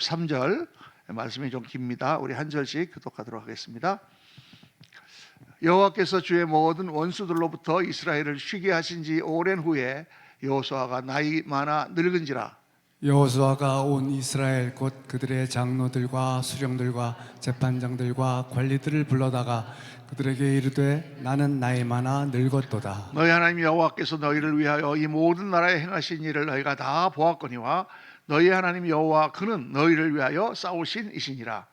3절 말씀이 좀 깁니다. 우리 한 절씩 교독하도록 하겠습니다. 여호와께서 주의 모든 원수들로부터 이스라엘을 쉬게 하신 지 오랜 후에 여호수아가 나이 많아 늙은지라. 여호수아가 온 이스라엘 곧 그들의 장로들과 수령들과 재판장들과 관리들을 불러다가 그들에게 이르되 나는 나이 많아 늙었도다. 너희 하나님 여호와께서 너희를 위하여 이 모든 나라에 행하신 일을 너희가 다 보았거니와 너희 하나님 여호와 그는 너희를 위하여 싸우신 이시니라.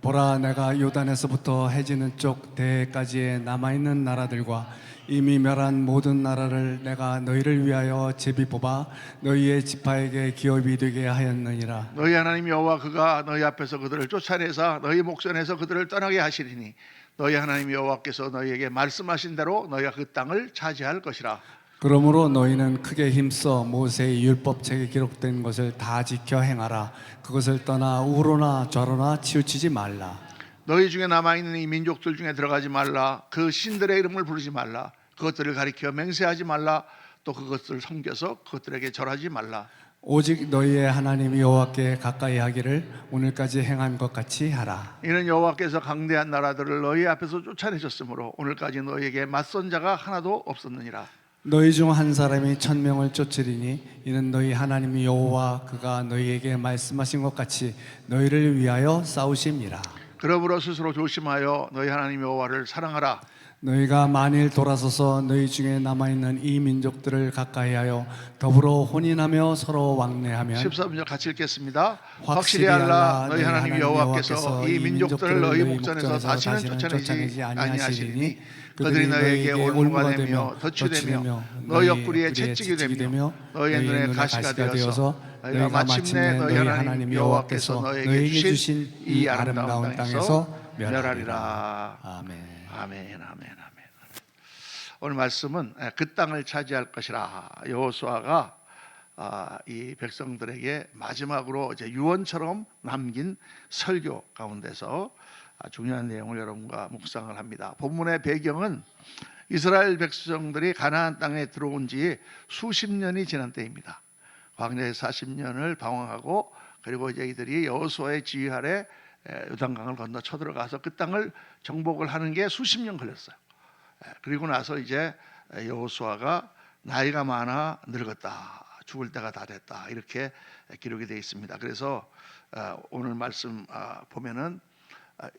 보라, 내가 요단에서부터 해지는 쪽 대해까지의 남아있는 나라들과 이미 멸한 모든 나라를 내가 너희를 위하여 제비 뽑아 너희의 지파에게 기업이 되게 하였느니라. 너희 하나님 여호와 그가 너희 앞에서 그들을 쫓아내사 너희 목전에서 그들을 떠나게 하시리니 너희 하나님 여호와께서 너희에게 말씀하신 대로 너희가 그 땅을 차지할 것이라. 그러므로 너희는 크게 힘써 모세의 율법책에 기록된 것을 다 지켜 행하라. 그것을 떠나 우로나 좌로나 치우치지 말라. 너희 중에 남아있는 이 민족들 중에 들어가지 말라. 그 신들의 이름을 부르지 말라. 그것들을 가리켜 맹세하지 말라. 또 그것들을 섬겨서 그것들에게 절하지 말라. 오직 너희의 하나님 여호와께 가까이 하기를 오늘까지 행한 것 같이 하라. 이는 여호와께서 강대한 나라들을 너희 앞에서 쫓아내셨으므로 오늘까지 너희에게 맞선 자가 하나도 없었느니라. 너희 중 한 사람이 1000명을 쫓으리니 이는 너희 하나님 여호와 그가 너희에게 말씀하신 것 같이 너희를 위하여 싸우심이라. 그러므로 스스로 조심하여 너희 하나님 여호와를 사랑하라. 너희가 만일 돌아서서 너희 중에 남아있는 이 민족들을 가까이하여 더불어 혼인하며 서로 왕래하면 13절 같이 읽겠습니다. 확실히 알라. 너희 하나님 여호와께서 이 민족들을 너희 목전에서 다시는 쫓아내지 아니하시리니 그들이 너희에게 올무가 되며 덫이 되며 너희 옆구리에 채찍이 되며 너희의 눈에 가시가 되어서 너희가 마침내 너희 하나님 여호와께서 너희에게 주신 이 아름다운 땅에서 멸하리라. 아멘. 아멘, 아멘, 아멘. 오늘 말씀은 그 땅을 차지할 것이라. 여호수아가 이 백성들에게 마지막으로 이제 유언처럼 남긴 설교 가운데서 중요한 내용을 여러분과 묵상을 합니다. 본문의 배경은 이스라엘 백성들이 가나안 땅에 들어온 지 수십 년이 지난 때입니다. 광야에 40년을 방황하고 그리고 이제 이들이 여호수아의 지휘 아래 요단강을 건너 쳐들어가서 그 땅을 정복을 하는 게 수십 년 걸렸어요. 그리고 나서 이제 여호수아가 나이가 많아 늙었다, 죽을 때가 다 됐다, 이렇게 기록이 되어 있습니다. 그래서 오늘 말씀 보면은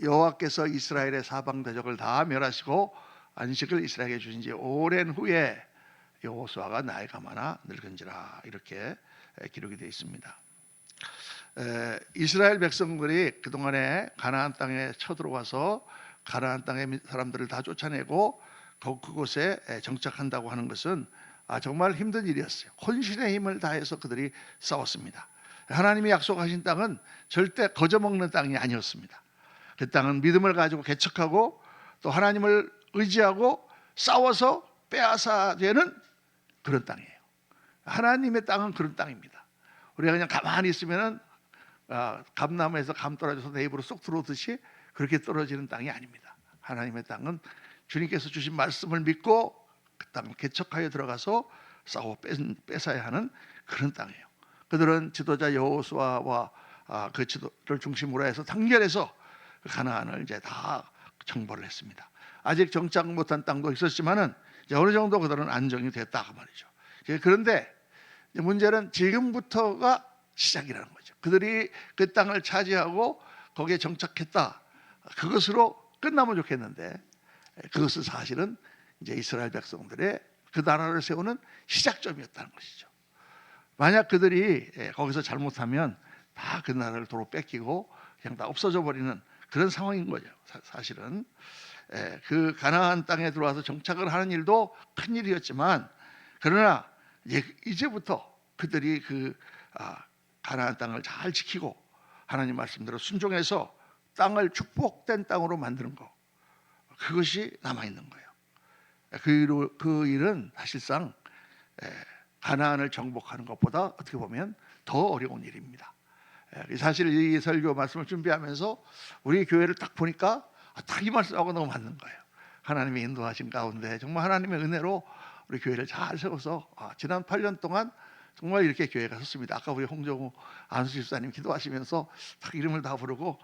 여호와께서 이스라엘의 사방 대적을 다 멸하시고 안식을 이스라엘에게 주신 지 오랜 후에 여호수아가 나이가 많아 늙은지라, 이렇게 기록이 되어 있습니다. 이스라엘 백성들이 그동안에 가나안 땅에 쳐들어와서 가나안 땅의 사람들을 다 쫓아내고 그곳에 정착한다고 하는 것은 정말 힘든 일이었어요. 혼신의 힘을 다해서 그들이 싸웠습니다. 하나님이 약속하신 땅은 절대 거저먹는 땅이 아니었습니다. 그 땅은 믿음을 가지고 개척하고 또 하나님을 의지하고 싸워서 빼앗아야 되는 그런 땅이에요. 하나님의 땅은 그런 땅입니다. 우리가 그냥 가만히 있으면은 감나무에서 감 떨어져서 내 입으로 쏙 들어오듯이 그렇게 떨어지는 땅이 아닙니다. 하나님의 땅은 주님께서 주신 말씀을 믿고 그 땅을 개척하여 들어가서 싸워 뺏어야 하는 그런 땅이에요. 그들은 지도자 여호수아와 그 지도를 중심으로 해서 단결해서 가나안을 이제 다 정벌을 했습니다. 아직 정착 못한 땅도 있었지만은 이제 어느 정도 그들은 안정이 됐다 그 말이죠. 그런데 문제는 지금부터가 시작이라는 거죠. 그들이 그 땅을 차지하고 거기에 정착했다, 그것으로 끝나면 좋겠는데 그것은 사실은 이제 이스라엘 백성들의 그 나라를 세우는 시작점이었다는 것이죠. 만약 그들이 거기서 잘못하면 다 그 나라를 도로 뺏기고 그냥 다 없어져 버리는 그런 상황인 거죠. 사실은 그 가나안 땅에 들어와서 정착을 하는 일도 큰 일이었지만, 그러나 이제부터 그들이 그 가나안 땅을 잘 지키고 하나님 말씀대로 순종해서 땅을 축복된 땅으로 만드는 것, 그것이 남아있는 거예요. 그 일은 사실상 가나안을 정복하는 것보다 어떻게 보면 더 어려운 일입니다. 사실 이 설교 말씀을 준비하면서 우리 교회를 딱 보니까 딱 이 말씀하고 너무 맞는 거예요. 하나님의 인도하신 가운데 정말 하나님의 은혜로 우리 교회를 잘 세워서 지난 8년 동안 정말 이렇게 교회가 섰습니다. 아까 우리 홍정우 안수 집사님 기도하시면서 딱 이름을 다 부르고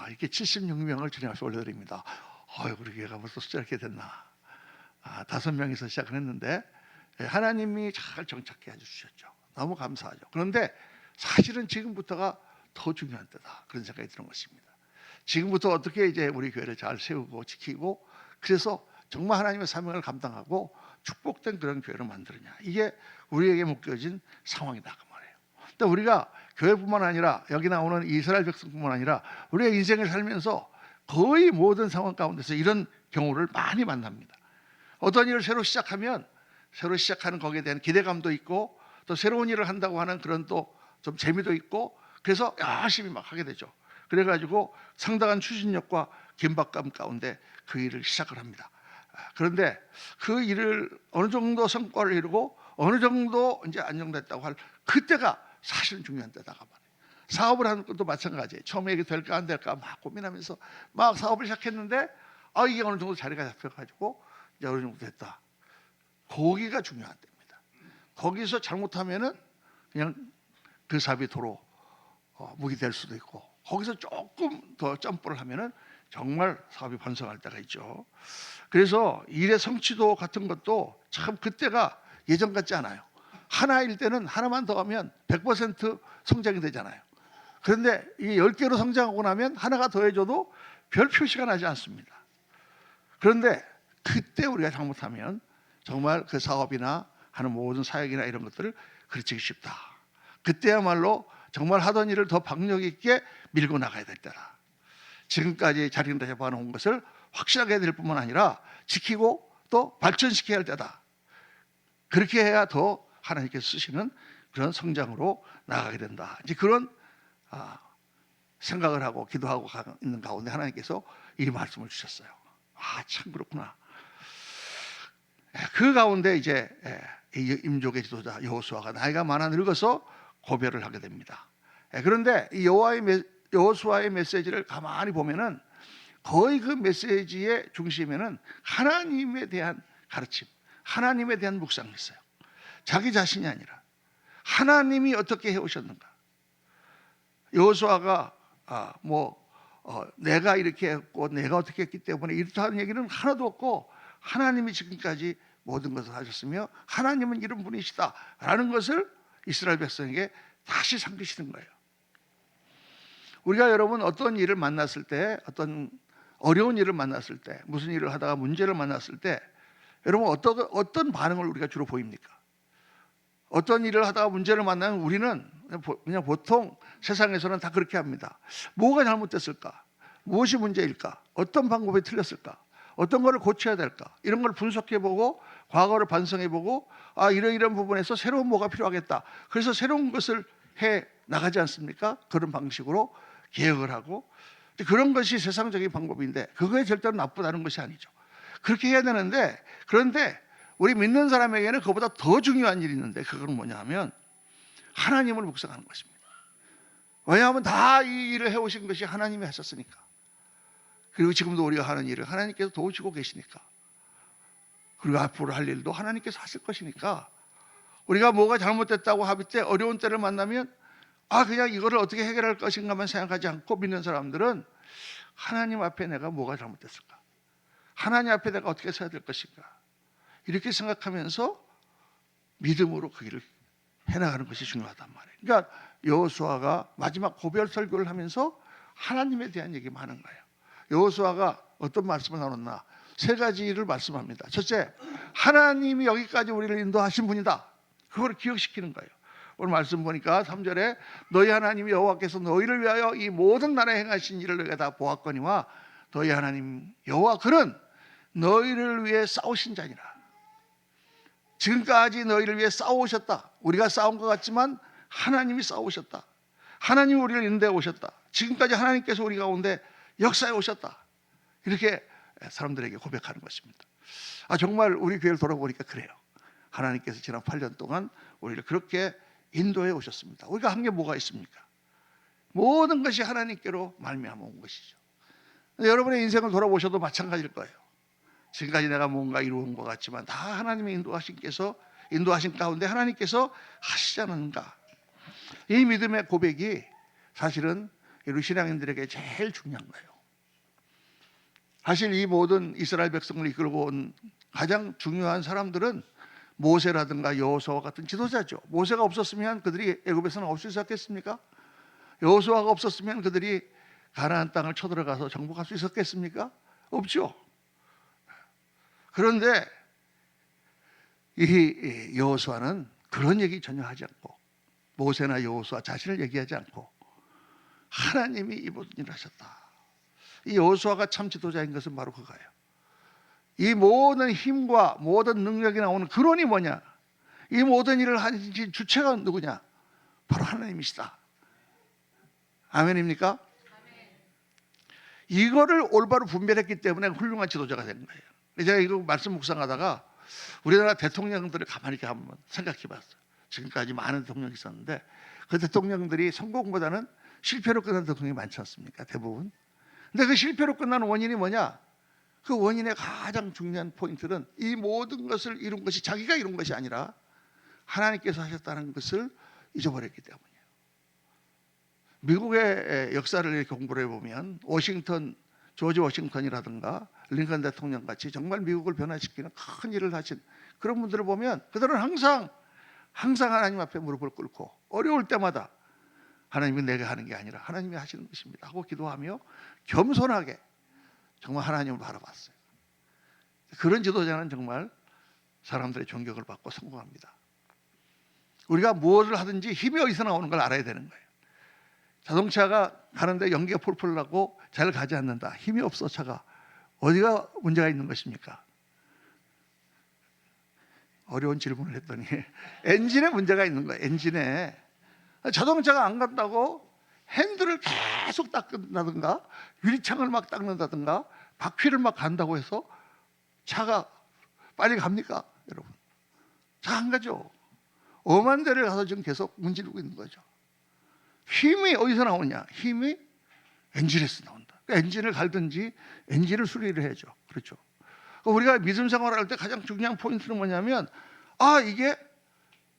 이렇게 76명을 주님 앞에 올려드립니다. 우리 교회가 벌써 숫자 이렇게 됐나. 5명이서 시작을 했는데 하나님이 잘 정착해 주셨죠. 너무 감사하죠. 그런데 사실은 지금부터가 더 중요한 때다. 그런 생각이 드는 것입니다. 지금부터 어떻게 이제 우리 교회를 잘 세우고 지키고 그래서 정말 하나님의 사명을 감당하고 축복된 그런 교회를 만드느냐. 이게 우리에게 묶여진 상황이다 그 말이에요. 근데 우리가 교회뿐만 아니라 여기 나오는 이스라엘 백성뿐만 아니라 우리가 인생을 살면서 거의 모든 상황 가운데서 이런 경우를 많이 만납니다. 어떤 일을 새로 시작하면 새로 시작하는 거기에 대한 기대감도 있고 또 새로운 일을 한다고 하는 그런 또 좀 재미도 있고 그래서 열심히 막 하게 되죠. 그래가지고 상당한 추진력과 긴박감 가운데 그 일을 시작을 합니다. 그런데 그 일을 어느 정도 성과를 이루고 어느 정도 이제 안정됐다고 할 그때가 사실은 중요한 때다가 말이에요. 사업을 하는 것도 마찬가지예요. 처음에 이게 될까 안 될까 막 고민하면서 막 사업을 시작했는데 이게 어느 정도 자리가 잡혀가지고 이제 어느 정도 됐다. 거기가 중요한 때입니다. 거기서 잘못하면은 그냥 그 사업이 도로 무기 될 수도 있고 거기서 조금 더 점프를 하면은 정말 사업이 번성할 때가 있죠. 그래서 일의 성취도 같은 것도 참 그때가 예전 같지 않아요. 하나일 때는 하나만 더 하면 100% 성장이 되잖아요. 그런데 이게 10개로 성장하고 나면 하나가 더해져도 별 표시가 나지 않습니다. 그런데 그때 우리가 잘못하면 정말 그 사업이나 하는 모든 사역이나 이런 것들을 그르치기 쉽다. 그때야말로 정말 하던 일을 더 박력 있게 밀고 나가야 될 때다. 지금까지 자리를 잡아놓은 것을 확실하게 될 뿐만 아니라 지키고 또 발전시켜야 할 때다. 그렇게 해야 더 하나님께서 쓰시는 그런 성장으로 나가게 된다. 이제 그런 생각을 하고 기도하고 있는 가운데 하나님께서 이 말씀을 주셨어요. 참 그렇구나. 그 가운데 이제 임족의 지도자 여호수아가 나이가 많아 늙어서 고별을 하게 됩니다. 그런데 이 여호수아의 메시지를 가만히 보면은 거의 그 메시지의 중심에는 하나님에 대한 가르침, 하나님에 대한 묵상이 있어요. 자기 자신이 아니라 하나님이 어떻게 해오셨는가. 여호수아가 내가 이렇게 했고 내가 어떻게 했기 때문에 이렇다는 얘기는 하나도 없고 하나님이 지금까지 모든 것을 하셨으며 하나님은 이런 분이시다라는 것을 이스라엘 백성에게 다시 상기시는 거예요. 우리가 여러분 어떤 일을 만났을 때 어떤 어려운 일을 만났을 때 무슨 일을 하다가 문제를 만났을 때 여러분 어떤 반응을 우리가 주로 보입니까? 어떤 일을 하다가 문제를 만나면 우리는 그냥 보통 세상에서는 다 그렇게 합니다. 뭐가 잘못됐을까? 무엇이 문제일까? 어떤 방법이 틀렸을까? 어떤 거를 고쳐야 될까? 이런 걸 분석해보고 과거를 반성해보고 이런 부분에서 새로운 뭐가 필요하겠다. 그래서 새로운 것을 해 나가지 않습니까? 그런 방식으로 개혁을 하고 그런 것이 세상적인 방법인데 그거에 절대로 나쁘다는 것이 아니죠. 그렇게 해야 되는데 그런데 우리 믿는 사람에게는 그보다 더 중요한 일이 있는데 그건 뭐냐 하면 하나님을 묵상하는 것입니다. 왜냐하면 다 이 일을 해오신 것이 하나님이 하셨으니까. 그리고 지금도 우리가 하는 일을 하나님께서 도우시고 계시니까 그리고 앞으로 할 일도 하나님께서 하실 것이니까 우리가 뭐가 잘못됐다고 합의 때 어려운 때를 만나면 그냥 이거를 어떻게 해결할 것인가만 생각하지 않고 믿는 사람들은 하나님 앞에 내가 뭐가 잘못됐을까? 하나님 앞에 내가 어떻게 서야 될 것인가? 이렇게 생각하면서 믿음으로 그 일을 해나가는 것이 중요하단 말이에요. 그러니까 여호수아가 마지막 고별 설교를 하면서 하나님에 대한 얘기만 하는 거예요. 여호수아가 어떤 말씀을 나눴나? 3가지를 말씀합니다. 첫째, 하나님이 여기까지 우리를 인도하신 분이다. 그걸 기억시키는 거예요. 오늘 말씀 보니까 3절에 너희 하나님 여호와께서 너희를 위하여 이 모든 나라에 행하신 일을 너희가 다 보았거니와 너희 하나님 여호와 그는 너희를 위해 싸우신 자니라. 지금까지 너희를 위해 싸우셨다. 우리가 싸운 것 같지만 하나님이 싸우셨다. 하나님이 우리를 인도해 오셨다. 지금까지 하나님께서 우리 가운데 역사에 오셨다. 이렇게 사람들에게 고백하는 것입니다. 정말 우리 교회를 돌아보니까 그래요. 하나님께서 지난 8년 동안 우리를 그렇게 인도해 오셨습니다. 우리가 한 게 뭐가 있습니까? 모든 것이 하나님께로 말미암아 온 것이죠. 여러분의 인생을 돌아보셔도 마찬가지일 거예요. 지금까지 내가 뭔가 이루어온 것 같지만 다 하나님의 인도하신께서 인도하신 가운데 하나님께서 하시지 않는가. 이 믿음의 고백이 사실은 우리 신앙인들에게 제일 중요한 거예요. 사실 이 모든 이스라엘 백성을 이끌고 온 가장 중요한 사람들은 모세라든가 여호수아 같은 지도자죠. 모세가 없었으면 그들이 애굽에서 나올 수 있었겠습니까? 여호수아가 없었으면 그들이 가나안 땅을 쳐들어가서 정복할 수 있었겠습니까? 없죠. 그런데 이 여호수아는 그런 얘기 전혀 하지 않고, 모세나 여호수아 자신을 얘기하지 않고 하나님이 이 모든 일을 하셨다. 이 여호수아가 참 지도자인 것은 바로 그거예요. 이 모든 힘과 모든 능력이 나오는 근원이 뭐냐? 이 모든 일을 하신 주체가 누구냐? 바로 하나님이시다. 아멘입니까? 이거를 올바로 분별했기 때문에 훌륭한 지도자가 된 거예요. 제가 이거 말씀 묵상하다가 우리나라 대통령들을 가만히 이렇게 한번 생각해 봤어요. 지금까지 많은 대통령이 있었는데 그 대통령들이 성공보다는 실패로 끝난 대통령이 많지 않습니까? 대부분. 근데 그 실패로 끝난 원인이 뭐냐? 그 원인의 가장 중요한 포인트는 이 모든 것을 이룬 것이 자기가 이룬 것이 아니라 하나님께서 하셨다는 것을 잊어버렸기 때문이에요. 미국의 역사를 이렇게 공부를 해보면 조지 워싱턴이라든가 링컨 대통령 같이 정말 미국을 변화시키는 큰 일을 하신 그런 분들을 보면 그들은 항상 하나님 앞에 무릎을 꿇고 어려울 때마다 하나님이 내가 하는 게 아니라 하나님이 하시는 것입니다 하고 기도하며 겸손하게 정말 하나님을 바라봤어요. 그런 지도자는 정말 사람들의 존경을 받고 성공합니다. 우리가 무엇을 하든지 힘이 어디서 나오는 걸 알아야 되는 거예요. 자동차가 가는데 연기가 폴폴 나고 잘 가지 않는다. 힘이 없어 차가. 어디가 문제가 있는 것입니까? 어려운 질문을 했더니 엔진에 문제가 있는 거예요. 엔진에. 자동차가 안 간다고 핸들을 계속 닦는다든가 유리창을 막 닦는다든가 바퀴를 막 간다고 해서 차가 빨리 갑니까? 여러분. 잘 안 가죠. 엄한 데를 가서 지금 계속 문지르고 있는 거죠. 힘이 어디서 나오냐? 힘이 엔진에서 나온다. 엔진을 갈든지 엔진을 수리를 해야죠. 그렇죠. 우리가 믿음 생활을 할 때 가장 중요한 포인트는 뭐냐면 이게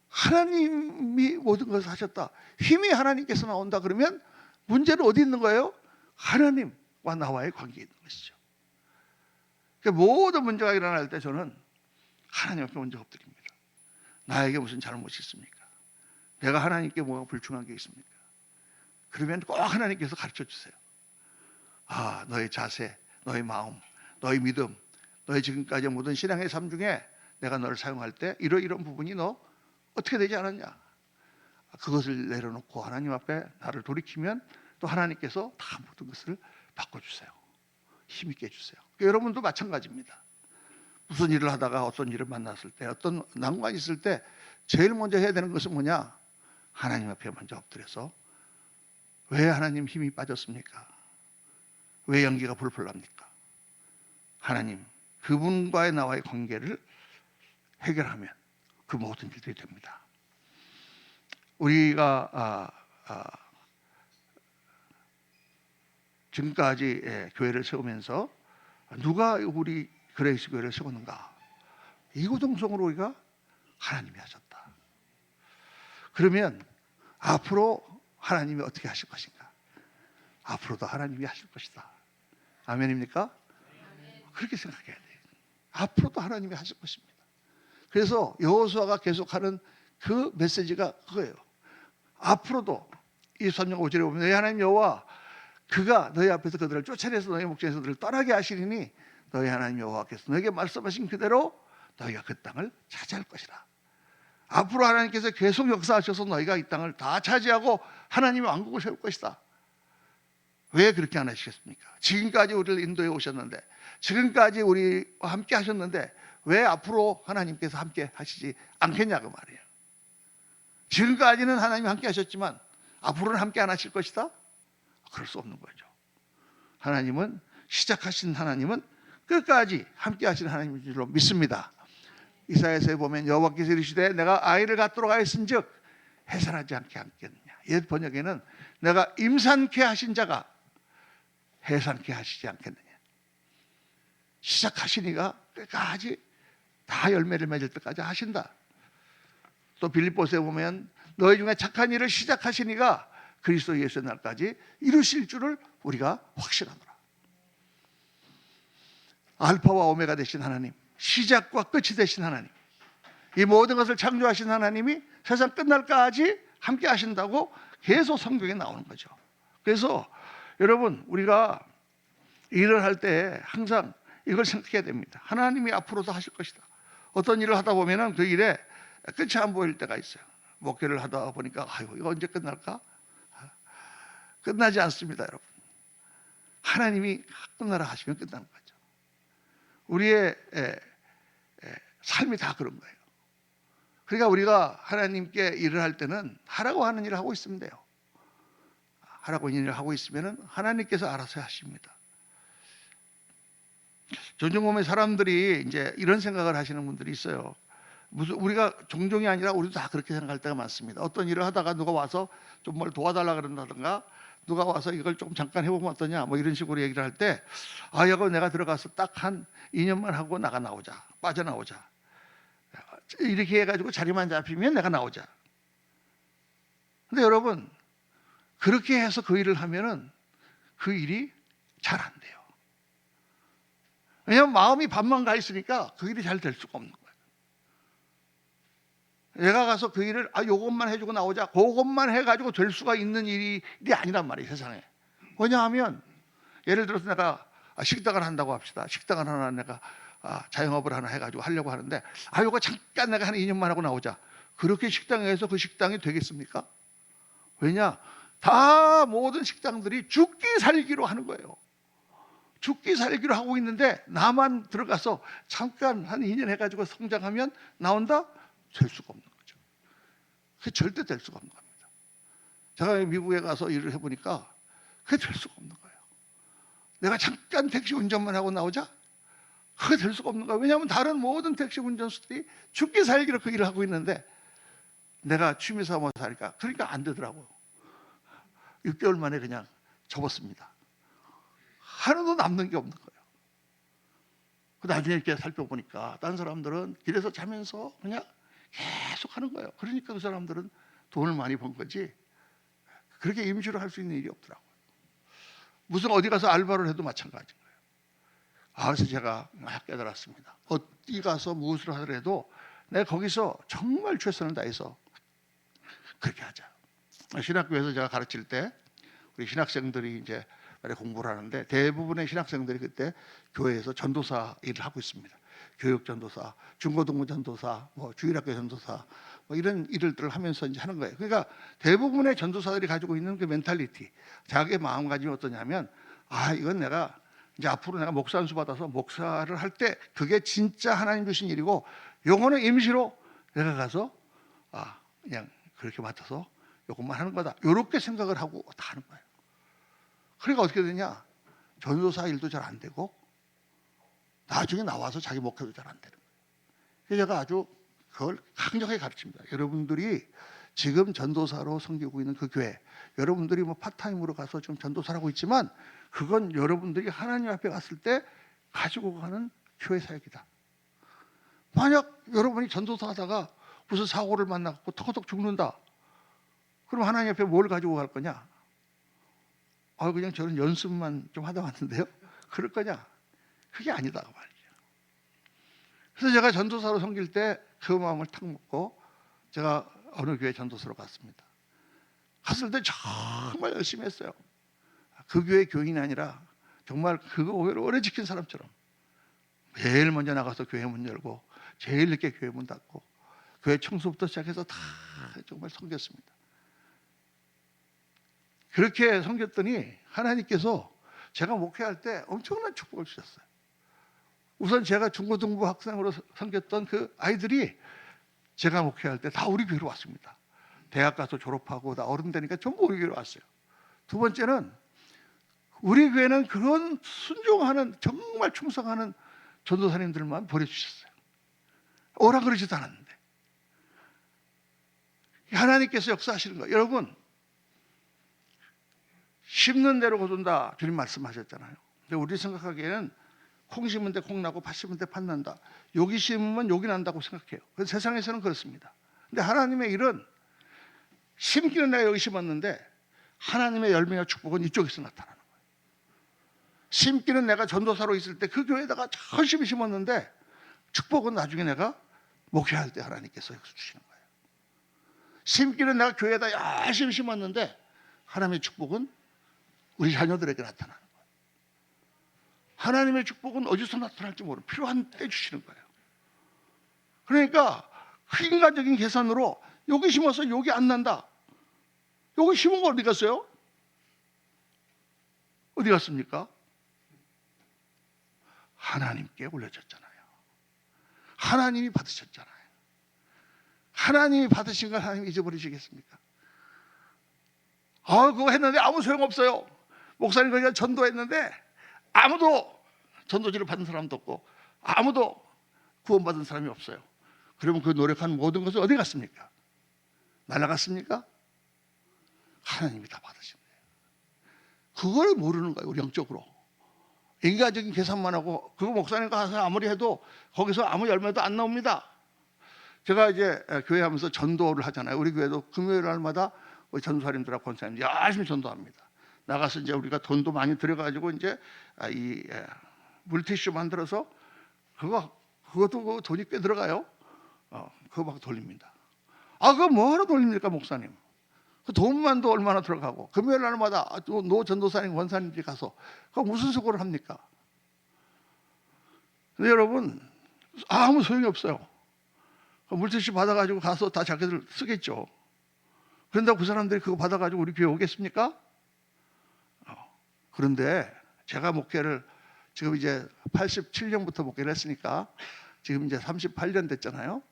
하나님이 모든 것을 하셨다. 힘이 하나님께서 나온다 그러면 문제는 어디 있는 거예요? 하나님과 나와의 관계에 있는 것이죠. 모든 문제가 일어날 때 저는 하나님 앞에 먼저 엎드립니다. 나에게 무슨 잘못이 있습니까? 내가 하나님께 뭐가 불충한 게 있습니까? 그러면 꼭 하나님께서 가르쳐 주세요. 너의 자세, 너의 마음, 너의 믿음, 너의 지금까지 모든 신앙의 삶 중에 내가 너를 사용할 때 이런 부분이 너 어떻게 되지 않았냐? 그것을 내려놓고 하나님 앞에 나를 돌이키면 또 하나님께서 다 모든 것을 바꿔주세요. 힘있게 해주세요. 여러분도 마찬가지입니다. 무슨 일을 하다가 어떤 일을 만났을 때 어떤 난관이 있을 때 제일 먼저 해야 되는 것은 뭐냐? 하나님 앞에 먼저 엎드려서 왜 하나님 힘이 빠졌습니까? 왜 연기가 풀풀 납니까? 하나님, 그분과의 나와의 관계를 해결하면 그 모든 일들이 됩니다. 우리가 지금까지 교회를 세우면서 누가 우리 그레이스 교회를 세웠는가? 이구동성으로 우리가 하나님이 하셨다. 그러면 앞으로 하나님이 어떻게 하실 것인가? 앞으로도 하나님이 하실 것이다. 아멘입니까? 그렇게 생각해야 돼요. 앞으로도 하나님이 하실 것입니다. 그래서 여호수아가 계속하는 그 메시지가 그거예요. 앞으로도 23년 5절에 보면 너희 하나님 여호와 그가 너희 앞에서 그들을 쫓아내서 너희 목전에서 그들을 떠나게 하시리니 너희 하나님 여호와께서 너에게 말씀하신 그대로 너희가 그 땅을 차지할 것이라. 앞으로 하나님께서 계속 역사하셔서 너희가 이 땅을 다 차지하고 하나님의 왕국을 세울 것이다. 왜 그렇게 안 하시겠습니까? 지금까지 우리를 인도해 오셨는데, 지금까지 우리와 함께 하셨는데 왜 앞으로 하나님께서 함께 하시지 않겠냐고 말이에요. 지금까지는 하나님이 함께 하셨지만 앞으로는 함께 안 하실 것이다? 그럴 수 없는 거죠. 하나님은 시작하신 하나님은 끝까지 함께 하시는 하나님인 줄로 믿습니다. 이사야서에 보면 여호와께서 이르시되 내가 아이를 갖도록 하였은즉 해산하지 않게 하겠느냐. 옛 번역에는 내가 임산케 하신 자가 해산케 하시지 않겠느냐. 시작하시니가 끝까지 다 열매를 맺을 때까지 하신다. 또 빌립보서에 보면 너희 중에 착한 일을 시작하신 이가 그리스도 예수의 날까지 이루실 줄을 우리가 확신하노라. 알파와 오메가 되신 하나님, 시작과 끝이 되신 하나님, 이 모든 것을 창조하신 하나님이 세상 끝날까지 함께 하신다고 계속 성경에 나오는 거죠. 그래서 여러분, 우리가 일을 할 때 항상 이걸 생각해야 됩니다. 하나님이 앞으로도 하실 것이다. 어떤 일을 하다 보면은 그 일에 끝이 안 보일 때가 있어요. 목회를 하다 보니까 아이고 이거 언제 끝날까? 끝나지 않습니다, 여러분. 하나님이 끝나라 하시면 끝나는 거죠. 우리의 삶이 다 그런 거예요. 그러니까 우리가 하나님께 일을 할 때는 하라고 하는 일을 하고 있으면 돼요. 하라고 하는 일을 하고 있으면 하나님께서 알아서 하십니다. 종종 보면 사람들이 이제 이런 생각을 하시는 분들이 있어요. 무슨 우리가 종종이 아니라 우리도 다 그렇게 생각할 때가 많습니다. 어떤 일을 하다가 누가 와서 좀 뭘 도와달라 그런다든가 누가 와서 이걸 좀 잠깐 해보면 어떠냐 뭐 이런 식으로 얘기를 할 때 아 이거 내가 들어가서 딱 한 2년만 하고 나오자 빠져나오자 이렇게 해가지고 자리만 잡히면 내가 나오자. 근데 여러분 그렇게 해서 그 일을 하면은 그 일이 잘 안 돼요. 왜냐하면 마음이 반만 가 있으니까 그 일이 잘 될 수가 없는 거예요. 내가 가서 그 일을 요것만 해주고 나오자 그것만 해가지고 될 수가 있는 일이 아니란 말이에요, 세상에. 왜냐하면 예를 들어서 내가 식당을 한다고 합시다. 식당을 하나 내가 자영업을 하나 해가지고 하려고 하는데 요거 잠깐 내가 한 2년만 하고 나오자. 그렇게 식당에서 그 식당이 되겠습니까? 왜냐? 다 모든 식당들이 죽기 살기로 하는 거예요. 죽기 살기로 하고 있는데 나만 들어가서 잠깐 한 2년 해가지고 성장하면 나온다? 될 수가 없는 거죠. 그게 절대 될 수가 없는 겁니다. 제가 미국에 가서 일을 해보니까 그게 될 수가 없는 거예요. 내가 잠깐 택시 운전만 하고 나오자? 그게 될 수가 없는 거예요. 왜냐하면 다른 모든 택시 운전수들이 죽기 살기로 그 일을 하고 있는데 내가 취미삼아 하니까 그러니까 안 되더라고요. 6개월 만에 그냥 접었습니다. 하나도 남는 게 없는 거예요. 나중에 이렇게 살펴보니까 다른 사람들은 길에서 자면서 그냥 계속 하는 거예요. 그러니까 그 사람들은 돈을 많이 번 거지 그렇게 임시로 할 수 있는 일이 없더라고요. 무슨 어디 가서 알바를 해도 마찬가지인 거예요. 그래서 제가 막 깨달았습니다. 어디 가서 무엇을 하더라도 내가 거기서 정말 최선을 다해서 그렇게 하자. 신학교에서 제가 가르칠 때 우리 신학생들이 이제 공부를 하는데 대부분의 신학생들이 그때 교회에서 전도사 일을 하고 있습니다. 교육 전도사, 중고등부 전도사, 뭐 주일학교 전도사, 뭐 이런 일들을 하면서 이제 하는 거예요. 그러니까 대부분의 전도사들이 가지고 있는 그 멘탈리티, 자기의 마음가짐이 어떠냐면 이건 내가 이제 앞으로 내가 목사 안수 받아서 목사를 할 때 그게 진짜 하나님 주신 일이고 요거는 임시로 내가 가서 그냥 그렇게 맡아서 요것만 하는 거다. 이렇게 생각을 하고 다 하는 거예요. 그러니까 어떻게 되냐? 전도사 일도 잘 안 되고 나중에 나와서 자기 목회도 잘 안 되는 거예요. 그래서 제가 아주 그걸 강력하게 가르칩니다. 여러분들이 지금 전도사로 섬기고 있는 그 교회, 여러분들이 뭐 파타임으로 가서 좀 전도사를 하고 있지만 그건 여러분들이 하나님 앞에 갔을 때 가지고 가는 교회 사역이다. 만약 여러분이 전도사 하다가 무슨 사고를 만나고 턱턱 죽는다. 그럼 하나님 앞에 뭘 가지고 갈 거냐? 그냥 저는 연습만 좀 하다 왔는데요. 그럴 거냐? 그게 아니다 말이죠. 그래서 제가 전도사로 섬길 때 그 마음을 탁 먹고 제가 어느 교회 전도사로 갔습니다. 갔을 때 정말 열심히 했어요. 그 교회 교인이 아니라 정말 그거 오래 지킨 사람처럼 매일 먼저 나가서 교회 문 열고 제일 늦게 교회 문 닫고 교회 청소부터 시작해서 다 정말 섬겼습니다. 그렇게 섬겼더니 하나님께서 제가 목회할 때 엄청난 축복을 주셨어요. 우선 제가 중고등부 학생으로 섬겼던 그 아이들이 제가 목회할 때 다 우리 교회로 왔습니다. 대학 가서 졸업하고 다 어른 되니까 전부 우리 교회로 왔어요. 두 번째는 우리 교회는 그런 순종하는 정말 충성하는 전도사님들만 보내주셨어요. 오라 그러지도 않았는데 하나님께서 역사하시는 거예요. 여러분 심는 대로 거둔다 주님 말씀하셨잖아요. 근데 우리 생각하기에는 콩 심은 데 콩 나고 팥 심은 데 팥 난다. 욕이 심으면 욕이 난다고 생각해요. 그래서 세상에서는 그렇습니다. 근데 하나님의 일은 심기는 내가 여기 심었는데 하나님의 열매와 축복은 이쪽에서 나타나는 거예요. 심기는 내가 전도사로 있을 때 그 교회에다가 열심히 심었는데 축복은 나중에 내가 목회할 때 하나님께서 주시는 거예요. 심기는 내가 교회에다 열심히 심었는데 하나님의 축복은 우리 자녀들에게 나타나는 거예요. 하나님의 축복은 어디서 나타날지 모르는 필요한 때 주시는 거예요. 그러니까 인간적인 계산으로 여기 심어서 여기 안 난다. 여기 심은 거 어디 갔어요? 어디 갔습니까? 하나님께 올려졌잖아요. 하나님이 받으셨잖아요. 하나님이 받으신 걸 하나님이 잊어버리시겠습니까? 그거 했는데 아무 소용없어요. 목사님 그냥 전도했는데 아무도 전도지를 받은 사람도 없고 아무도 구원받은 사람이 없어요. 그러면 그 노력한 모든 것은 어디 갔습니까? 날아갔습니까? 하나님이 다 받으신 거예요. 그걸 모르는 거예요. 우리 영적으로. 인간적인 계산만 하고 그거 목사님과 가서 아무리 해도 거기서 아무 열매도 안 나옵니다. 제가 이제 교회 하면서 전도를 하잖아요. 우리 교회도 금요일 날마다 우리 전도사님들하고 권사님 열심히 전도합니다. 나가서 이제 우리가 돈도 많이 들여가지고 이제 이 물티슈 만들어서 그것도 돈이 꽤 들어가요. 그거 막 돌립니다. 그거 뭐하러 돌립니까, 목사님? 그 돈만도 얼마나 들어가고 금요일 날마다 노 전도사님, 원사님들이 가서 그거 무슨 수고를 합니까? 근데 여러분 아무 소용이 없어요. 물티슈 받아가지고 가서 다 자기들 쓰겠죠. 그런다고 그 사람들이 그거 받아가지고 우리 교회 오겠습니까? 그런데 제가 목회를 지금 이제 87년부터 목회를 했으니까 지금 이제 38년 됐잖아요.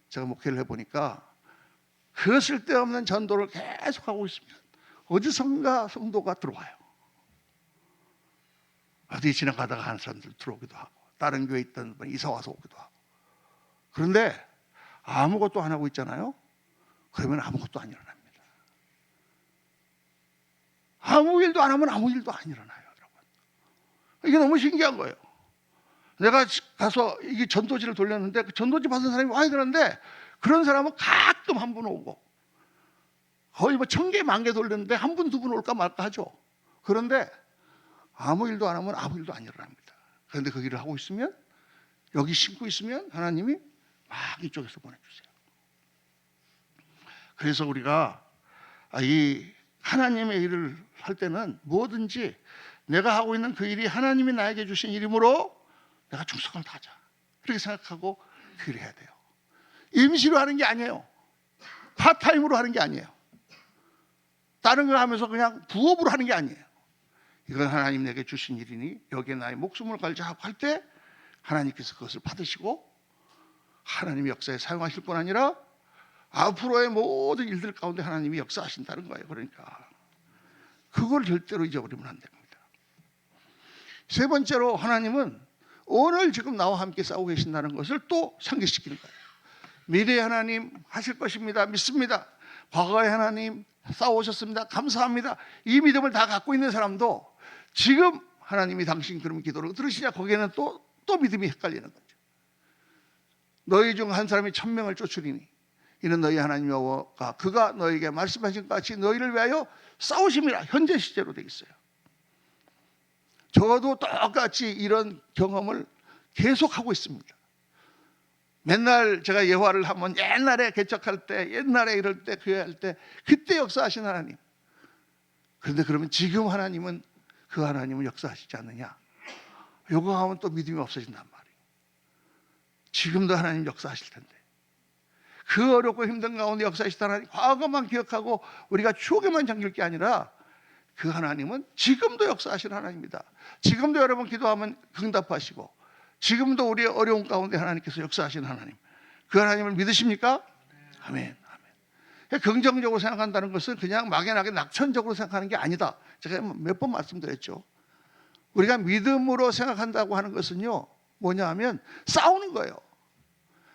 제가 목회를 해보니까 그 쓸데없는 전도를 계속하고 있으면 어디선가 성도가 들어와요. 어디 지나가다가 하는 사람들 들어오기도 하고 다른 교회에 있던 분 이사 와서 오기도 하고. 그런데 아무것도 안 하고 있잖아요. 그러면 아무것도 안 일어납니다. 아무 일도 안 하면 아무 일도 안 일어나요, 여러분. 이게 너무 신기한 거예요. 내가 가서 이게 전도지를 돌렸는데 그 전도지 받은 사람이 와야 되는데 그런 사람은 가끔 한 분 오고 거의 뭐 1000개, 10,000개 돌렸는데 한 분, 두 분 올까 말까 하죠. 그런데 아무 일도 안 하면 아무 일도 안 일어납니다. 그런데 그 일을 하고 있으면 여기 심고 있으면 하나님이 막 이쪽에서 보내주세요. 그래서 우리가 이 하나님의 일을 할 때는 뭐든지 내가 하고 있는 그 일이 하나님이 나에게 주신 일이므로 내가 충성을 다하자 그렇게 생각하고 그 일을 해야 돼요. 임시로 하는 게 아니에요. 파타임으로 하는 게 아니에요. 다른 거 하면서 그냥 부업으로 하는 게 아니에요. 이건 하나님 내게 주신 일이니 여기에 나의 목숨을 걸자 하고 할 때 하나님께서 그것을 받으시고 하나님의 역사에 사용하실 뿐 아니라 앞으로의 모든 일들 가운데 하나님이 역사하신다는 거예요. 그러니까 그걸 절대로 잊어버리면 안 됩니다. 세 번째로 하나님은 오늘 지금 나와 함께 싸우고 계신다는 것을 또 상기시키는 거예요. 미래의 하나님 하실 것입니다. 믿습니다. 과거의 하나님 싸우셨습니다. 감사합니다. 이 믿음을 다 갖고 있는 사람도 지금 하나님이 당신 그럼 기도를 들으시냐 거기에는 또 믿음이 헷갈리는 거죠. 너희 중 한 사람이 1000명을 쫓으리니 이는 너희 하나님 여호와가 그가 너에게 말씀하신 것 같이 너희를 위하여 싸우심이라 현재 시제로 되어 있어요. 저도 똑같이 이런 경험을 계속하고 있습니다. 맨날 제가 예화를 하면 옛날에 개척할 때 옛날에 이럴 때 교회할 때 그때 역사하신 하나님. 그런데 그러면 지금 하나님은 그 하나님은 역사하시지 않느냐. 요거 하면 또 믿음이 없어진단 말이에요. 지금도 하나님 역사하실 텐데 그 어렵고 힘든 가운데 역사하시던 하나님 과거만 기억하고 우리가 추억에만 잠길 게 아니라 그 하나님은 지금도 역사하시는 하나님입니다. 지금도 여러분 기도하면 응답하시고 지금도 우리의 어려운 가운데 하나님께서 역사하시는 하나님 그 하나님을 믿으십니까? 아멘. 아멘. 긍정적으로 생각한다는 것은 그냥 막연하게 낙천적으로 생각하는 게 아니다. 제가 몇 번 말씀드렸죠. 우리가 믿음으로 생각한다고 하는 것은요 뭐냐 하면 싸우는 거예요.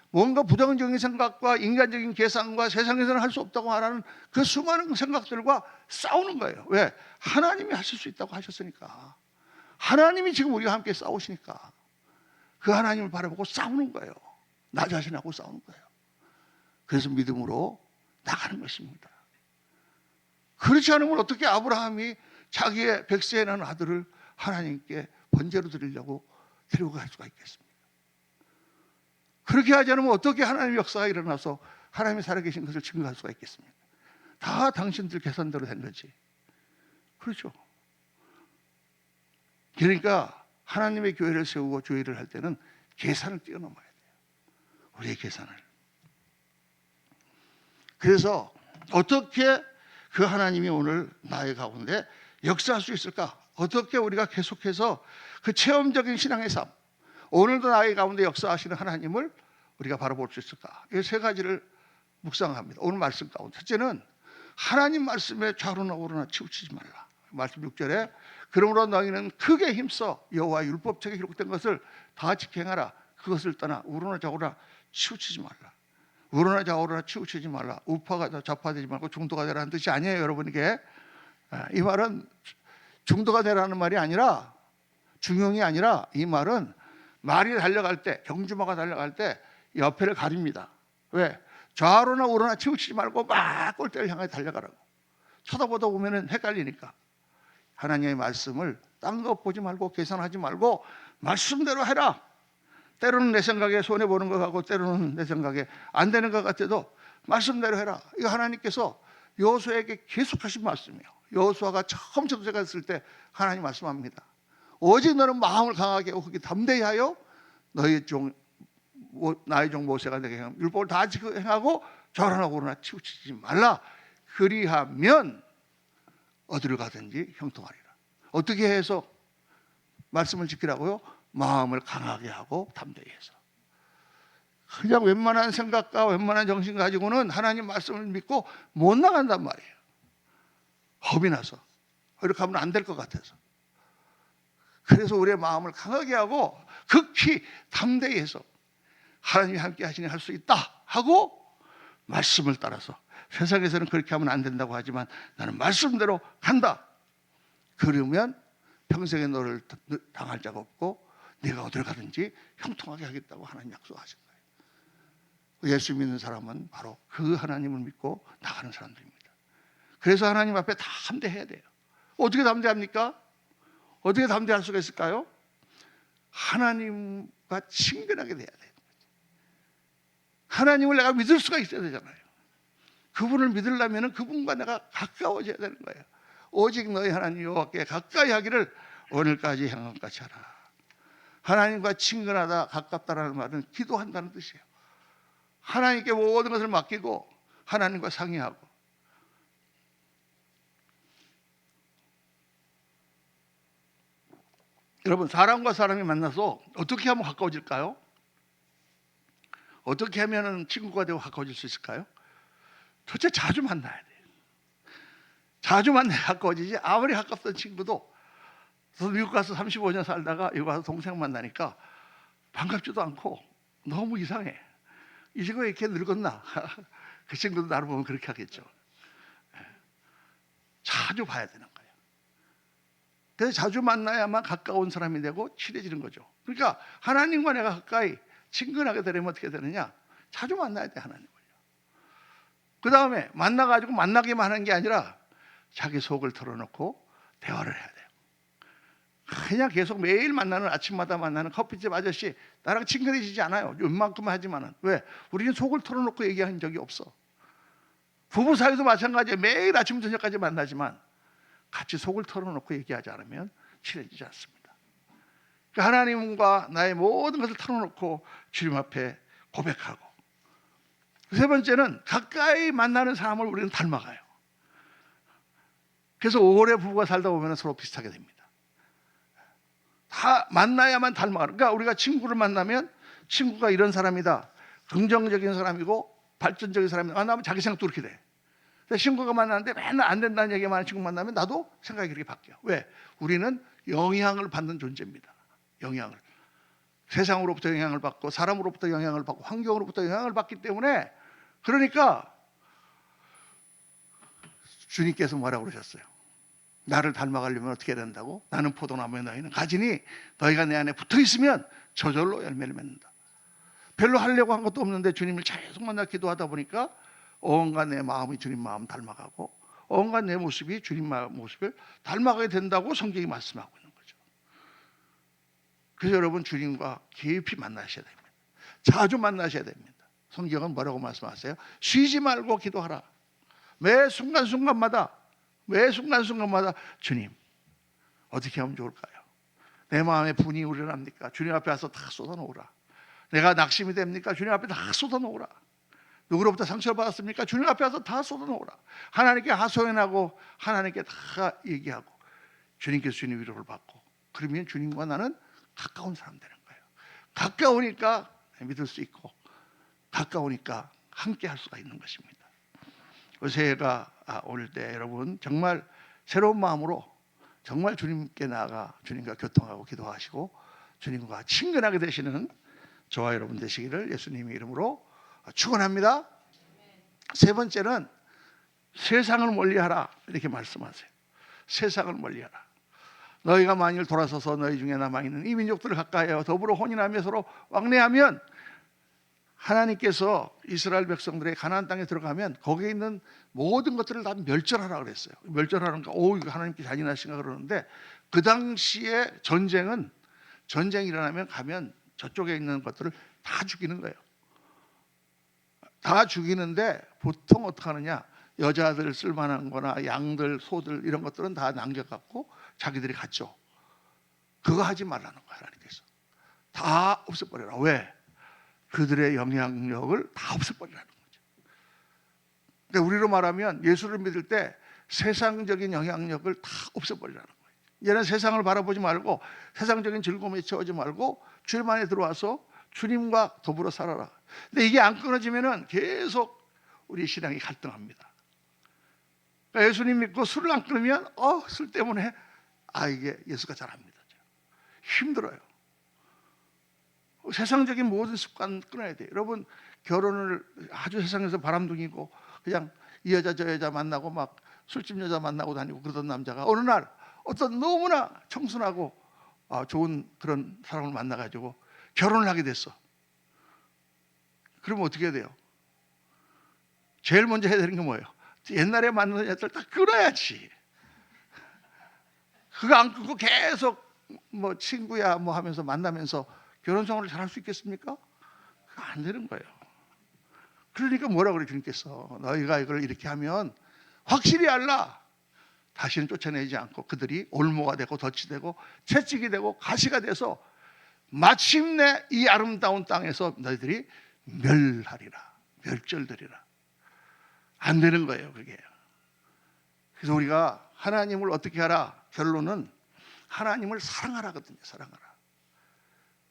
뭔가 부정적인 생각과 인간적인 계산과 세상에서는 할 수 없다고 하는 그 수많은 생각들과 싸우는 거예요. 왜? 하나님이 하실 수 있다고 하셨으니까. 하나님이 지금 우리와 함께 싸우시니까 그 하나님을 바라보고 싸우는 거예요. 나 자신하고 싸우는 거예요. 그래서 믿음으로 나가는 것입니다. 그렇지 않으면 어떻게 아브라함이 자기의 백세에 난 아들을 하나님께 번제로 드리려고 데리고 갈 수가 있겠습니까? 그렇게 하지 않으면 어떻게 하나님의 역사가 일어나서 하나님이 살아계신 것을 증거할 수가 있겠습니까? 다 당신들 계산대로 된 거지. 그렇죠. 그러니까 하나님의 교회를 세우고 조회를 할 때는 계산을 뛰어넘어야 돼요. 우리의 계산을. 그래서 어떻게 그 하나님이 오늘 나의 가운데 역사할 수 있을까? 어떻게 우리가 계속해서 그 체험적인 신앙의 삶, 오늘도 나의 가운데 역사하시는 하나님을 우리가 바라볼 수 있을까? 이 세 가지를 묵상합니다. 오늘 말씀 가운데 첫째는 하나님 말씀에 좌로나 우로나 치우치지 말라. 말씀 6절에 그러므로 너희는 크게 힘써 여호와 율법책에 기록된 것을 다 지켜행하라. 그것을 떠나 우로나 좌우로나 치우치지 말라. 우로나 좌우로나 치우치지 말라. 우파가 좌파되지 말고 중도가 되라는 뜻이 아니에요, 여러분에게. 이 말은 중도가 되라는 말이 아니라, 중용이 아니라, 이 말은 말이 달려갈 때, 경주마가 달려갈 때 옆에를 가립니다. 왜? 좌로나 우로나 치우치지 말고 막 골대를 향해 달려가라고. 쳐다보다 보면은 헷갈리니까. 하나님의 말씀을 딴 거 보지 말고 계산하지 말고 말씀대로 해라. 때로는 내 생각에 손해보는 것 같고 때로는 내 생각에 안 되는 것 같아도 말씀대로 해라. 이거 하나님께서 여호수아에게 계속하신 말씀이에요. 여호수아가 처음 전쟁했을 때 하나님 말씀합니다. 오직 너는 마음을 강하게 하고 그게 담대히 하여 너희 종 나의 종 모세가 내게 행한 율법을 다 행하고 좌로나 우로나 치우치지 말라. 그리하면 어디를 가든지 형통하리라. 어떻게 해서 말씀을 지키라고요? 마음을 강하게 하고 담대히 해서. 그냥 웬만한 생각과 웬만한 정신 가지고는 하나님 말씀을 믿고 못 나간단 말이에요. 겁이 나서. 이렇게 하면 안 될 것 같아서. 그래서 우리의 마음을 강하게 하고 극히 담대히 해서 하나님이 함께 하시니 할 수 있다 하고 말씀을 따라서, 세상에서는 그렇게 하면 안 된다고 하지만 나는 말씀대로 간다. 그러면 평생에 너를 당할 자가 없고 네가 어딜 가든지 형통하게 하겠다고 하나님 약속하신 거예요. 예수 믿는 사람은 바로 그 하나님을 믿고 나가는 사람들입니다. 그래서 하나님 앞에 다 담대해야 돼요. 어떻게 담대합니까? 어떻게 담대할 수가 있을까요? 하나님과 친근하게 돼야 돼요. 하나님을 내가 믿을 수가 있어야 되잖아요. 그분을 믿으려면 그분과 내가 가까워져야 되는 거예요. 오직 너희 하나님 여호와께 가까이 하기를 오늘까지 행한 것 같이 하라. 하나님과 친근하다, 가깝다라는 말은 기도한다는 뜻이에요. 하나님께 모든 것을 맡기고 하나님과 상의하고. 여러분, 사람과 사람이 만나서 어떻게 하면 가까워질까요? 어떻게 하면 친구가 되고 가까워질 수 있을까요? 도대체 자주 만나야 돼요. 자주 만나야 가까워지지. 아무리 가깝던 친구도, 저도 미국 가서 35년 살다가 여기 와서 동생 만나니까 반갑지도 않고 너무 이상해. 이 친구가 이렇게 늙었나? 그 친구도 나를 보면 그렇게 하겠죠. 자주 봐야 되는 거예요. 그래서 자주 만나야만 가까운 사람이 되고 친해지는 거죠. 그러니까 하나님과 내가 가까이 친근하게 되려면 어떻게 되느냐? 자주 만나야 돼, 하나님을요. 그 다음에 만나가지고 만나기만 하는 게 아니라 자기 속을 털어놓고 대화를 해야 돼요. 그냥 계속 매일 만나는, 아침마다 만나는 커피집 아저씨 나랑 친근해지지 않아요. 웬만큼 하지만은. 왜? 우리는 속을 털어놓고 얘기한 적이 없어. 부부 사이도 마찬가지예요. 매일 아침 저녁까지 만나지만 같이 속을 털어놓고 얘기하지 않으면 친해지지 않습니다. 그러니까 하나님과 나의 모든 것을 털어놓고 주님 앞에 고백하고, 세 번째는 가까이 만나는 사람을 우리는 닮아가요. 그래서 오래 부부가 살다 보면 서로 비슷하게 됩니다. 다 만나야만 닮아가는. 그러니까 우리가 친구를 만나면 친구가 이런 사람이다, 긍정적인 사람이고 발전적인 사람이다 만나면 자기 생각도 그렇게 돼. 친구가 만나는데 맨날 안 된다는 얘기만 하는 친구 만나면 나도 생각이 그렇게 바뀌어. 왜? 우리는 영향을 받는 존재입니다. 영향을. 세상으로부터 영향을 받고 사람으로부터 영향을 받고 환경으로부터 영향을 받기 때문에, 그러니까 주님께서 뭐라고 그러셨어요? 나를 닮아가려면 어떻게 해야 된다고? 나는 포도나무에 너희는 가지니 너희가 내 안에 붙어 있으면 저절로 열매를 맺는다. 별로 하려고 한 것도 없는데 주님을 계속 만나 기도하다 보니까 온갖 내 마음이 주님 마음 닮아가고 온갖 내 모습이 주님 모습을 닮아가게 된다고 성경이 말씀하고 있는 거죠. 그래서 여러분 주님과 깊이 만나셔야 됩니다. 자주 만나셔야 됩니다. 성경은 뭐라고 말씀하세요? 쉬지 말고 기도하라. 매 순간순간마다 주님 어떻게 하면 좋을까요? 내 마음에 분이 우려납니까? 주님 앞에 와서 다 쏟아놓으라. 내가 낙심이 됩니까? 주님 앞에 다 쏟아놓으라. 누구로부터 상처를 받았습니까? 주님 앞에 와서 다 쏟아놓으라. 하나님께 하소연하고 하나님께 다 얘기하고 주님께서 주님 위로를 받고, 그러면 주님과 나는 가까운 사람 되는 거예요. 가까우니까 믿을 수 있고 가까우니까 함께 할 수가 있는 것입니다. 새해가 올 때 여러분 정말 새로운 마음으로 정말 주님께 나아가 주님과 교통하고 기도하시고 주님과 친근하게 되시는 저와 여러분 되시기를 예수님의 이름으로 축원합니다. 세 번째는 세상을 멀리하라 이렇게 말씀하세요. 세상을 멀리하라. 너희가 만일 돌아서서 너희 중에 남아있는 이 민족들을 가까이하여 더불어 혼인하며 서로 왕래하면, 하나님께서 이스라엘 백성들의 가나안 땅에 들어가면 거기에 있는 모든 것들을 다 멸절하라 그랬어요. 멸절하는가? 이거 하나님께 잔인하신가 그러는데, 그 당시에 전쟁이 일어나면 가면 저쪽에 있는 것들을 다 죽이는 거예요. 다 죽이는데 보통 어떻게 하느냐? 여자들 쓸만한 거나 양들, 소들 이런 것들은 다 남겨갖고 자기들이 갔죠. 그거 하지 말라는 거예요. 하나님께서 다 없애버려라. 왜? 그들의 영향력을 다 없애버리라는 거죠. 그러니까 우리로 말하면 예수를 믿을 때 세상적인 영향력을 다 없애버리라는 거예요. 얘는 세상을 바라보지 말고 세상적인 즐거움에 채우지 말고 주님 안에 들어와서 주님과 더불어 살아라. 근데 이게 안 끊어지면은 계속 우리 신앙이 갈등합니다. 그러니까 예수님 믿고 술을 안 끊으면 술 때문에 이게 예수가 잘 안 믿어져요. 힘들어요. 세상적인 모든 습관 끊어야 돼요. 여러분 결혼을 아주 세상에서 바람둥이고 그냥 이 여자 저 여자 만나고 막 술집 여자 만나고 다니고 그러던 남자가 어느 날 어떤 너무나 청순하고 좋은 그런 사람을 만나가지고 결혼을 하게 됐어. 그러면 어떻게 해야 돼요? 제일 먼저 해야 되는 게 뭐예요? 옛날에 만난 여자들 다 끊어야지. 그거 안 끊고 계속 뭐 친구야 뭐 하면서 만나면서 결혼 생활을 잘 할 수 있겠습니까? 그거 안 되는 거예요. 그러니까 뭐라 그래 주님께서, 너희가 이걸 이렇게 하면 확실히 알라. 다시는 쫓아내지 않고 그들이 올모가 되고 덫이 되고 채찍이 되고 가시가 돼서 마침내 이 아름다운 땅에서 너희들이 멸하리라, 멸절되리라. 안 되는 거예요, 그게. 그래서 우리가 하나님을 어떻게 하라? 결론은 하나님을 사랑하라거든요. 사랑하라.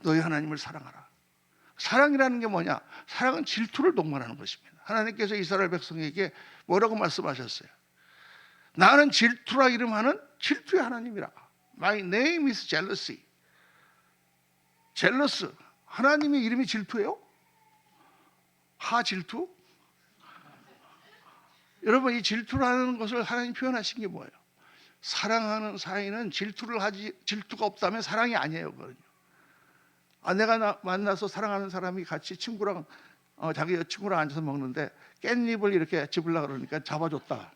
너희 하나님을 사랑하라. 사랑이라는 게 뭐냐? 사랑은 질투를 동반하는 것입니다. 하나님께서 이스라엘 백성에게 뭐라고 말씀하셨어요? 나는 질투라 이름하는 질투의 하나님이라. My name is jealousy. 젤러스. 하나님의 이름이 질투예요? 하질투? 여러분 이 질투라는 것을 하나님 표현하신 게 뭐예요? 사랑하는 사이는 질투가 없다면 사랑이 아니에요. 그거는요. 내가 만나서 사랑하는 사람이 같이 친구랑 자기 여친구랑 앉아서 먹는데 깻잎을 이렇게 집으려고 그러니까 잡아줬다.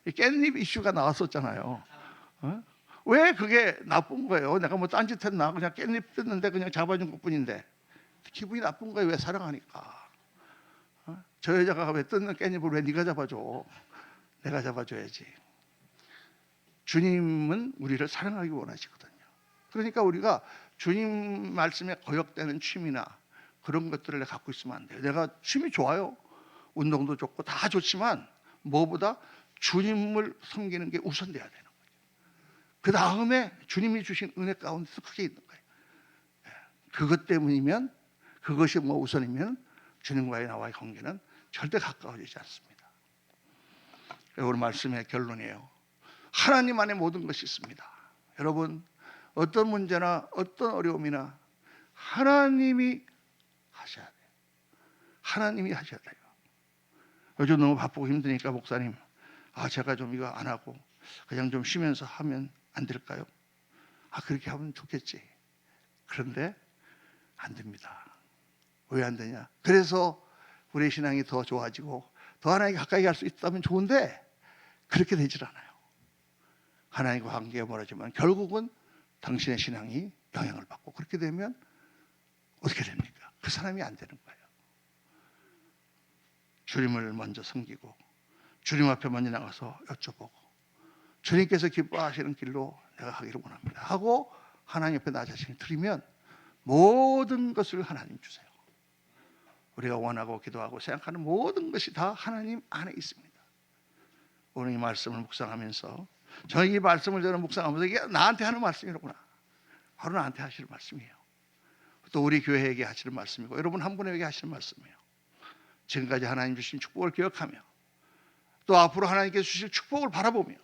이 깻잎 이슈가 나왔었잖아요. 왜 그게 나쁜 거예요? 내가 뭐 딴짓했나? 그냥 깻잎 뜯는데 그냥 잡아준 것뿐인데 기분이 나쁜 거예요. 왜? 사랑하니까. 저 여자가 왜 뜯는 깻잎을 왜 네가 잡아줘? 내가 잡아줘야지. 주님은 우리를 사랑하기 원하시거든요. 그러니까 우리가 주님 말씀에 거역되는 취미나 그런 것들을 갖고 있으면 안 돼요. 내가 취미 좋아요. 운동도 좋고 다 좋지만 뭐보다 주님을 섬기는 게 우선돼야 되는 거예요. 그 다음에 주님이 주신 은혜 가운데서 크게 있는 거예요. 그것 때문이면, 그것이 뭐 우선이면 주님과의 나와의 관계는 절대 가까워지지 않습니다. 오늘 말씀의 결론이에요. 하나님 안에 모든 것이 있습니다. 여러분 어떤 문제나 어떤 어려움이나 하나님이 하셔야 돼요. 하나님이 하셔야 돼요. 요즘 너무 바쁘고 힘드니까 목사님, 제가 좀 이거 안 하고 그냥 좀 쉬면서 하면 안 될까요? 그렇게 하면 좋겠지. 그런데 안 됩니다. 왜 안 되냐? 그래서 우리의 신앙이 더 좋아지고 더 하나님께 가까이 갈 수 있다면 좋은데 그렇게 되질 않아요. 하나님과 관계가 멀어지면 결국은 당신의 신앙이 영향을 받고, 그렇게 되면 어떻게 됩니까? 그 사람이 안 되는 거예요. 주님을 먼저 섬기고 주님 앞에 먼저 나가서 여쭤보고 주님께서 기뻐하시는 길로 내가 가기를 원합니다 하고 하나님 앞에 나 자신을 드리면 모든 것을 하나님 주세요. 우리가 원하고 기도하고 생각하는 모든 것이 다 하나님 안에 있습니다. 오늘 이 말씀을 묵상하면서 저는 이 말씀을 저는 묵상하면서 이게 나한테 하는 말씀이로구나, 바로 나한테 하시는 말씀이에요. 또 우리 교회에게 하시는 말씀이고 여러분 한 분에게 하시는 말씀이에요. 지금까지 하나님 주신 축복을 기억하며 또 앞으로 하나님께서 주실 축복을 바라보며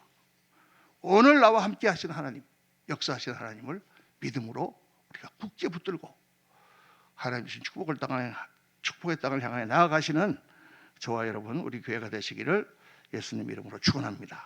오늘 나와 함께 하시는 하나님, 역사하시는 하나님을 믿음으로 우리가 굳게 붙들고 하나님 주신 축복의 땅을 향하여 나아가시는 저와 여러분 우리 교회가 되시기를 예수님 이름으로 축원합니다.